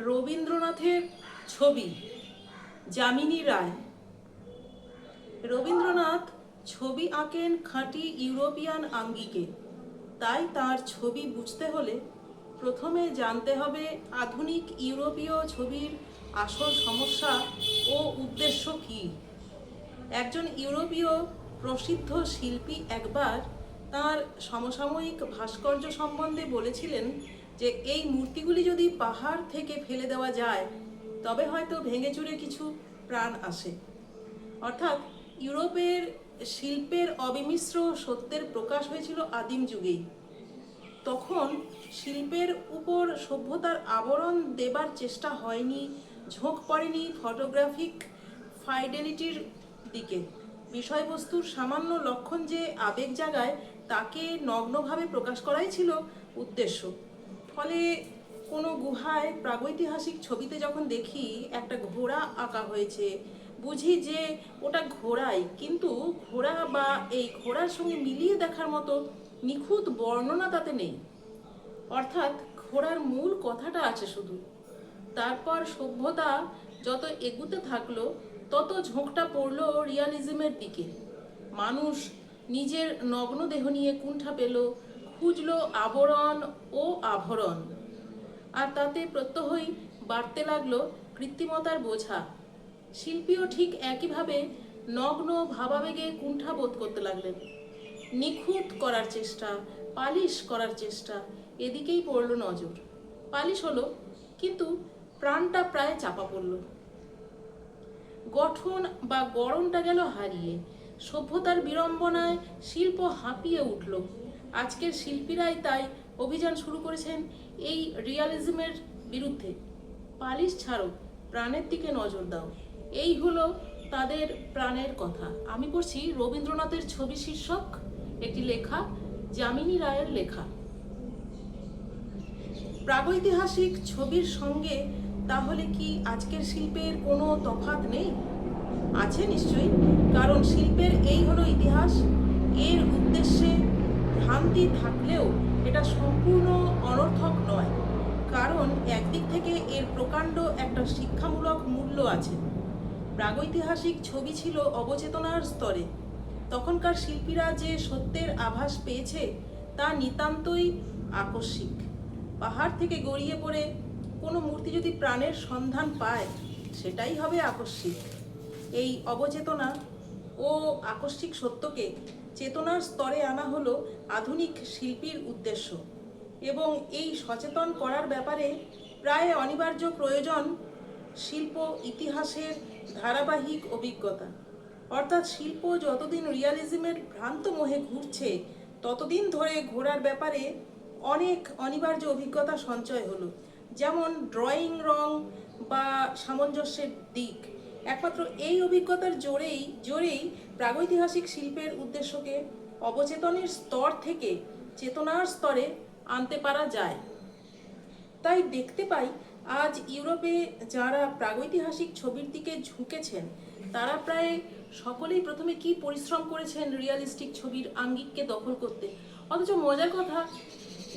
রবীন্দ্রনাথের ছবি যামিনী রায়। রবীন্দ্রনাথ ছবি আঁকেন খাঁটি ইউরোপিয়ান আঙ্গিকে। তাই তার ছবি বুঝতে হলে প্রথমে জানতে হবে আধুনিক ইউরোপীয় ছবির আসল সমস্যা ও উদ্দেশ্য কী। একজন ইউরোপীয় প্রসিদ্ধ শিল্পী একবার তার সমসাময়িক ভাস্কর্য সম্বন্ধে বলেছিলেন যে এই মূর্তিগুলি যদি পাহাড় থেকে ফেলে দেওয়া যায় তবে হয়তো ভেঙে চুরে কিছু প্রাণ আসে। অর্থাৎ ইউরোপের শিল্পের অবিমিশ্র সত্যের প্রকাশ হয়েছিল আদিম যুগেই। তখন শিল্পের উপর সভ্যতার আবরণ দেবার চেষ্টা হয়নি, ঝোঁক পড়েনি ফটোগ্রাফিক ফাইডেলিটির দিকে। বিষয়বস্তুর সামান্য লক্ষণ যে আবেগ জাগায় তাকে নগ্নভাবে প্রকাশ করাই ছিল উদ্দেশ্য। ফলে কোনো গুহায় প্রাগৈতিহাসিক ছবিতে যখন দেখি একটা ঘোড়া আঁকা হয়েছে, বুঝি যে ওটা ঘোড়াই, কিন্তু ঘোড়া বা এই ঘোড়ার সঙ্গে মিলিয়ে দেখার মতো নিখুঁত বর্ণনা তাতে নেই। অর্থাৎ ঘোড়ার মূল কথাটা আছে শুধু। তারপর সভ্যতা যত এগুতে থাকলো তত ঝোঁকটা পড়লো রিয়ালিজমের দিকে। মানুষ নিজের নগ্ন দেহ নিয়ে কুণ্ঠা পেল, খুঁজলো আবরণ ও আভরণ, আর তাতে প্রত্যহই বাড়তে লাগলো কৃত্রিমতার বোঝা। শিল্পীও ঠিক একইভাবে নগ্ন ভাবাবেগে কুণ্ঠা বোধ করতে লাগলেন। নিখুঁত করার চেষ্টা, পালিশ করার চেষ্টা, এদিকেই পড়ল নজর। পালিশ হলো, কিন্তু প্রাণটা প্রায় চাপা পড়ল। গঠন বা গড়নটা গেল হারিয়ে। সভ্যতার বিড়ম্বনায় শিল্প হাঁপিয়ে উঠল। আজকের শিল্পীরাই তাই অভিযান শুরু করেছেন এই রিয়ালিজমের বিরুদ্ধে। পালিশ ছাড়ো, প্রাণের দিকে নজর দাও, এই হলো তাদের প্রাণের কথা। আমি পড়ছি রবীন্দ্রনাথের ছবি শীর্ষক একটি লেখা, যামিনী রায়ের লেখা। প্রাগৈতিহাসিক ছবির সঙ্গে তাহলে কি আজকের শিল্পের কোনো তফাৎ নেই? আছে নিশ্চয়ই, কারণ শিল্পের এই হলো ইতিহাস। এর উদ্দেশ্যে ভ্রান্তি থাকলেও এটা সম্পূর্ণ অনর্থক নয়, কারণ একদিক থেকে এর প্রকাণ্ড একটা শিক্ষামূলক মূল্য আছে। প্রাগৈতিহাসিক ছবি ছিল অবচেতনার স্তরে। তখনকার শিল্পীরা যে সত্যের আভাস পেয়েছে তা নিতান্তই আকস্মিক। পাহাড় থেকে গড়িয়ে পড়ে কোনো মূর্তি যদি প্রাণের সন্ধান পায় সেটাই হবে আকস্মিক। এই অবচেতনা ও আকস্মিক সত্যকে চেতনার স্তরে আনা হলো আধুনিক শিল্পীর উদ্দেশ্য, এবং এই সচেতন করার ব্যাপারে প্রায় অনিবার্য প্রয়োজন শিল্প ইতিহাসের ধারাবাহিক অভিজ্ঞতা। অর্থাৎ শিল্প যতদিন রিয়ালিজমের ভ্রান্ত মোহে ঘুরছে ততদিন ধরে ঘোরার ব্যাপারে অনেক অনিবার্য অভিজ্ঞতা সঞ্চয় হলো। যেমন ড্রয়িং রং বা সামঞ্জস্যের দিক। একমাত্র এই অভিজ্ঞতার জোরেই প্রাগৈতিহাসিক শিল্পের উদ্দেশ্যকে অবচেতনের স্তর থেকে চেতনার স্তরে আনতে পারা যায়। তাই দেখতে পাই আজ ইউরোপে যারা প্রাগৈতিহাসিক ছবির দিকে ঝুঁকেছেন তারা প্রায় সকলেই প্রথমে কি পরিশ্রম করেছেন রিয়ালিস্টিক ছবির আঙ্গিককে দখল করতে। অথচ মজার কথা,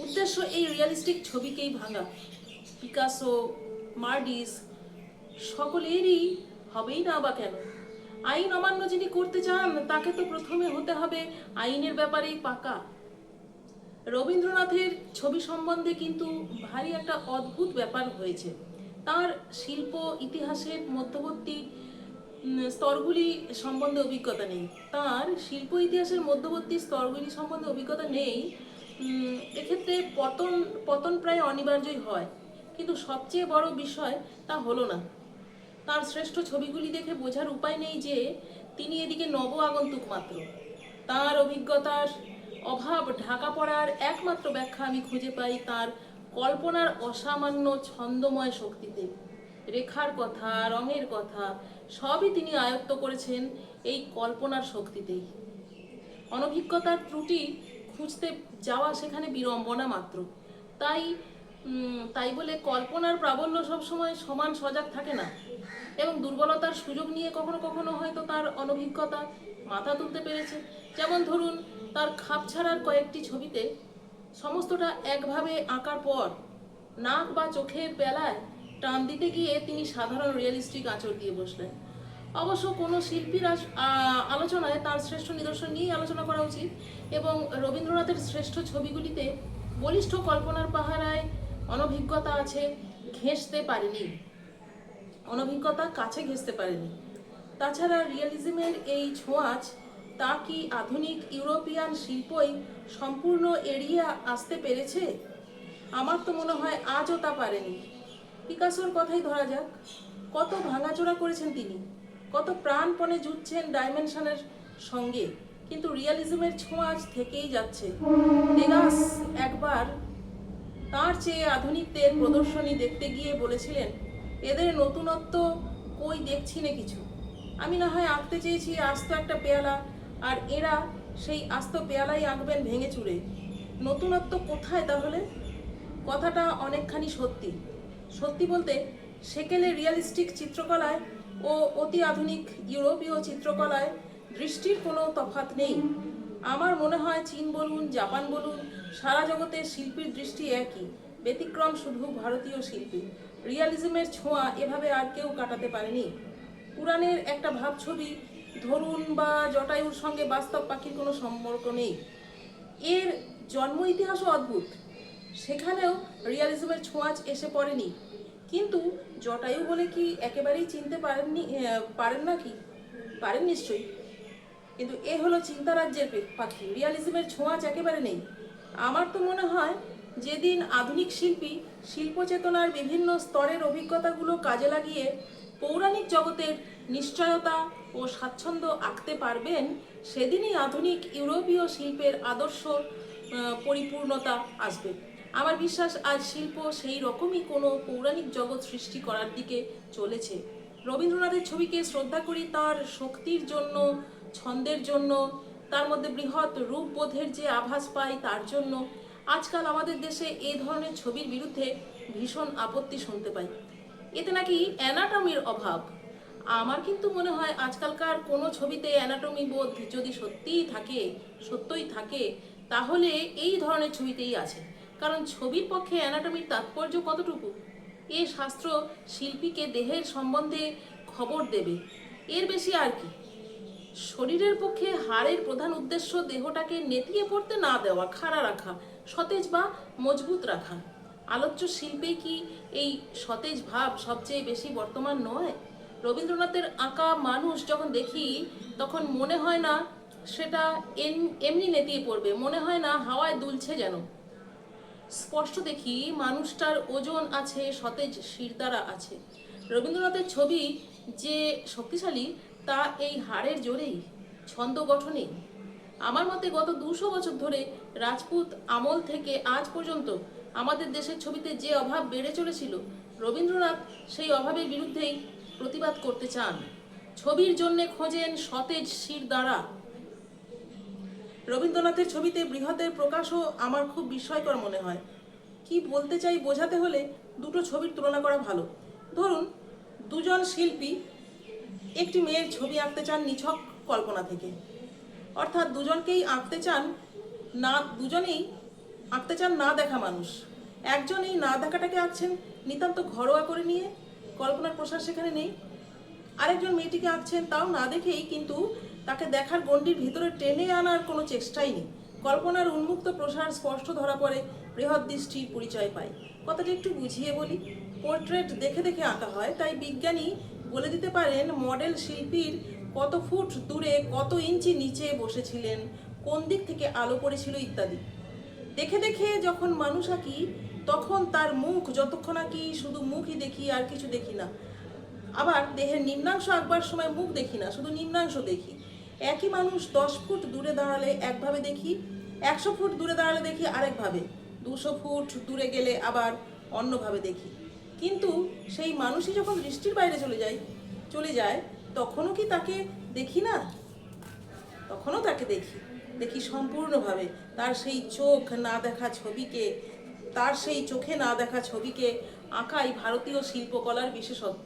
উদ্দেশ্য এই রিয়ালিস্টিক ছবিকেই ভাঙা। পিকাসো, মার্ডিস সকলেরই হবেই না বা কেন? আইন অমান্য যিনি করতে চান তাকে তো প্রথমে হতে হবে আইনের ব্যাপারেই পাকা। রবীন্দ্রনাথের ছবি সম্বন্ধে কিন্তু ভারী একটা অদ্ভুত ব্যাপার হয়েছে। তার শিল্প ইতিহাসের মধ্যবর্তী স্তরগুলি সম্বন্ধে অভিজ্ঞতা নেই। তার শিল্প ইতিহাসের মধ্যবর্তী স্তরগুলি সম্বন্ধে অভিজ্ঞতা নেই। এক্ষেত্রে পতন প্রায় অনিবার্যই হয়, কিন্তু সবচেয়ে বড় বিষয় তা হলো না। তার শ্রেষ্ঠ ছবিগুলি দেখে বোঝার উপায় নেই যে তিনি এদিকে নব আগন্তুক মাত্র। তার অভিজ্ঞতার অভাব ঢাকা পড়ার একমাত্র ব্যাখ্যা আমি খুঁজে পাই তার কল্পনার অসামান্য ছন্দময় শক্তিতে। রেখার কথা, রঙের কথা সবই তিনি আয়ত্ত করেছেন এই কল্পনার শক্তিতেই। অনভিজ্ঞতার ত্রুটি খুঁজতে যাওয়া সেখানে বিড়ম্বনা মাত্র। তাই বলে কল্পনার প্রাবল্য সবসময় সমান সজাগ থাকে না, এবং দুর্বলতার সুযোগ নিয়ে কখনো কখনো হয়তো তার অনভিজ্ঞতা মাথা তুলতে পেরেছে। যেমন ধরুন, তার খাপ ছাড়ার কয়েকটি ছবিতে সমস্তটা একভাবে আঁকার পর নাক বা চোখের বেলায় টান দিতে গিয়ে তিনি সাধারণ রিয়েলিস্টিক আঁচড় দিয়ে বসলেন। অবশ্য কোনো শিল্পীর আলোচনায় তার শ্রেষ্ঠ নিদর্শন নিয়েই আলোচনা করা উচিত, এবং রবীন্দ্রনাথের শ্রেষ্ঠ ছবিগুলিতে বলিষ্ঠ কল্পনার পাহারায় অনভিজ্ঞতা আছে, ঘেঁষতে পারেনি, অনভিজ্ঞতা কাছে ঘেঁষতে পারেনি। তাছাড়া রিয়েলিজমের এই ছোঁয়াচ তা কি আধুনিক ইউরোপিয়ান শিল্পই সম্পূর্ণ এড়িয়ে আসতে পেরেছে? আমার তো মনে হয় আজও তা পারেনি। পিকাসোর কথাই ধরা যাক, কত ভাঙাচোরা করেছেন তিনি, কত প্রাণপণে জুটছেন ডাইমেনশনের সঙ্গে, কিন্তু রিয়েলিজমের ছোঁয়াচ থেকেই যাচ্ছে। দেগাস একবার তার চেয়ে আধুনিকদের প্রদর্শনী দেখতে গিয়ে বলেছিলেন, এদের নতুনত্ব কই দেখছি না কিছু। আমি না হয় আঁকতে চেয়েছি আস্ত একটা পেয়ালা, আর এরা সেই আস্ত পেয়ালাই আঁকবেন ভেঙে চুরে। নতুনত্ব কোথায় তাহলে? কথাটা অনেকখানি সত্যি। সত্যি বলতে সেকেলে রিয়েলিস্টিক চিত্রকলায় ও অতি আধুনিক ইউরোপীয় চিত্রকলায় দৃষ্টির কোনো তফাৎ নেই। আমার মনে হয় চীন বলুন, জাপান বলুন, সারা জগতের শিল্পীর দৃষ্টি একই, ব্যতিক্রম শুধু ভারতীয় শিল্পী। রিয়েলিজমের ছোঁয়া এভাবে আর কেউ কাটাতে পারেনি। পুরাণের একটা ভাবছবি ধরুন বা জটায়ুর সঙ্গে বাস্তব পাখির কোনো সম্পর্ক নেই, এর জন্ম ইতিহাসও অদ্ভুত, সেখানেও রিয়েলিজমের ছোঁয়াচ এসে পড়েনি। কিন্তু জটায়ু বলে কি একেবারেই চিনতে পারেন না কি? পারেন নিশ্চয়ই, কিন্তু এ হলো চিন্তারাজ্যের পাখি, রিয়েলিজমের ছোঁয়াচ একেবারে নেই। আমার তো মনে হয় যেদিন আধুনিক শিল্পী শিল্পচেতনার বিভিন্ন স্তরের অভিজ্ঞতাগুলো কাজে লাগিয়ে পৌরাণিক জগতের নিশ্চয়তা ও স্বাচ্ছন্দ্য আঁকতে পারবেন, সেদিনই আধুনিক ইউরোপীয় শিল্পের আদর্শ পরিপূর্ণতা আসবে। আমার বিশ্বাস আজ শিল্প সেই রকমই কোনো পৌরাণিক জগৎ সৃষ্টি করার দিকে চলেছে। রবীন্দ্রনাথের ছবিকে শ্রদ্ধা করি তার শক্তির জন্য, ছন্দের জন্য, তার মধ্যে বৃহৎ রূপবোধের যে আভাস পাই তার জন্য। আজকাল আমাদের দেশে এই ধরনের ছবির বিরুদ্ধে ভীষণ আপত্তি শুনতে পাই, এতে নাকি অ্যানাটমির অভাব। আমার কিন্তু মনে হয় আজকালকার কোনো ছবিতে অ্যানাটমি বোধ যদি সত্যই থাকে, তাহলে এই ধরনের ছবিতেই আছে। কারণ ছবির পক্ষে অ্যানাটমির তাৎপর্য কতটুকু? এ শাস্ত্র শিল্পীকে দেহের সম্বন্ধে খবর দেবে, এর বেশি আর কি। শরীরের পক্ষে হাড়ের প্রধান উদ্দেশ্য দেহটাকে নেতিয়ে পড়তে না দেওয়া, খাড়া রাখা, সতেজ বা মজবুত রাখা। আলোচ্য শিল্পে কি এই সতেজ ভাব সবচেয়ে বেশি বর্তমান নয়? রবীন্দ্রনাথের আঁকা মানুষ যখন দেখি তখন মনে হয় না সেটা এমনি নেতিয়ে পড়বে, মনে হয় না হাওয়ায় দুলছে, যেন স্পষ্ট দেখি মানুষটার ওজন আছে, সতেজ শিরদাঁড়া আছে। রবীন্দ্রনাথের ছবি যে শক্তিশালী তা এই হাড়ের জোরেই, ছন্দ গঠনে। আমার মতে গত 200 বছর ধরে রাজপুত আমল থেকে আজ পর্যন্ত আমাদের দেশের ছবিতে যে অভাব বেড়ে চলেছিল, রবীন্দ্রনাথ সেই অভাবের বিরুদ্ধেই প্রতিবাদ করতে চান। ছবির জন্যে খোঁজেন সতেজ শিরদাঁড়া। রবীন্দ্রনাথের ছবিতে বৃহতের প্রকাশও আমার খুব বিস্ময়কর মনে হয়। কি বলতে চাই বোঝাতে হলে দুটো ছবির তুলনা করা ভালো। ধরুন, দুজন শিল্পী একটি মেয়ের ছবি আঁকতে চান নিছক কল্পনা থেকে, অর্থাৎ দুজনেই আঁকতে চান না দেখা মানুষ। একজন এই না দেখাটাকে আঁকছেন নিতান্ত ঘরোয়া করে নিয়ে, কল্পনার প্রসার সেখানে নেই। আরেকজন মেয়েটিকে আঁকছেন তাও না দেখেই, কিন্তু তাকে দেখার গণ্ডির ভিতরে টেনে আনার কোনো চেষ্টাই নেই। কল্পনার উন্মুক্ত প্রসার স্পষ্ট ধরা পড়ে, বৃহৎ দৃষ্টির পরিচয় পায়। কথাটা একটু বুঝিয়ে বলি। পোর্ট্রেট দেখে দেখে আঁকা হয়, তাই বিজ্ঞানী বলে দিতে পারেন মডেল শিল্পীর কত ফুট দূরে, কত ইঞ্চি নিচে বসেছিলেন, কোন দিক থেকে আলো পড়েছিল ইত্যাদি। দেখে দেখে যখন মানুষ আঁকি তখন তার মুখ যতক্ষণ আঁকি শুধু মুখই দেখি, আর কিছু দেখি না। আবার দেহের নিম্নাংশ আঁকবার সময় মুখ দেখি না, শুধু নিম্নাংশ দেখি। একই মানুষ 10 ফুট দূরে দাঁড়ালে একভাবে দেখি, 100 ফুট দূরে দাঁড়ালে দেখি আরেকভাবে, 200 ফুট দূরে গেলে আবার অন্যভাবে দেখি। কিন্তু সেই মানুষই যখন দৃষ্টির বাইরে চলে যায় তখনও কি তাকে দেখি না? তখনও তাকে দেখি সম্পূর্ণভাবে। তার সেই চোখে না দেখা ছবিকে আঁকাই ভারতীয় শিল্পকলার বিশেষত্ব।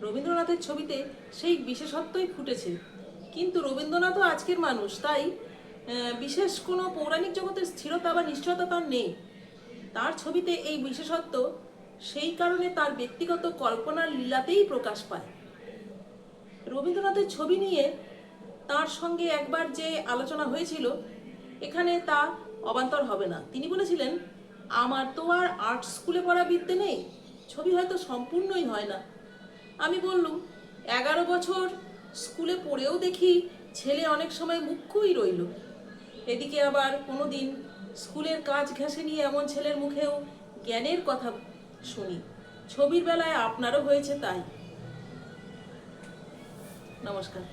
রবীন্দ্রনাথের ছবিতে সেই বিশেষত্বই ফুটেছে। কিন্তু রবীন্দ্রনাথও আজকের মানুষ, তাই বিশেষ কোনো পৌরাণিক জগতের স্থিরতা বা নিশ্চয়তা তার নেই। তার ছবিতে এই বিশেষত্ব সেই কারণে তার ব্যক্তিগত কল্পনার লীলাতেই প্রকাশ পায়। রবীন্দ্রনাথের ছবি নিয়ে তার সঙ্গে একবার যে আলোচনা হয়েছিল, এখানে তা অবান্তর হবে না। তিনি বলেছিলেন, আমার তো আর আর্ট স্কুলে পড়া বিদ্যে নেই, ছবি হয়তো সম্পূর্ণই হয় না। আমি বললুম, 11 বছর স্কুলে পড়েও দেখি ছেলে অনেক সময় মুখ্যই রইল। এদিকে আবার কোনোদিন স্কুলের কাজ ঘেঁষে নিয়ে এমন ছেলের মুখেও জ্ঞানের কথা শুনি। ছবির বেলায় আপনারও হয়েছে তাই। নমস্কার।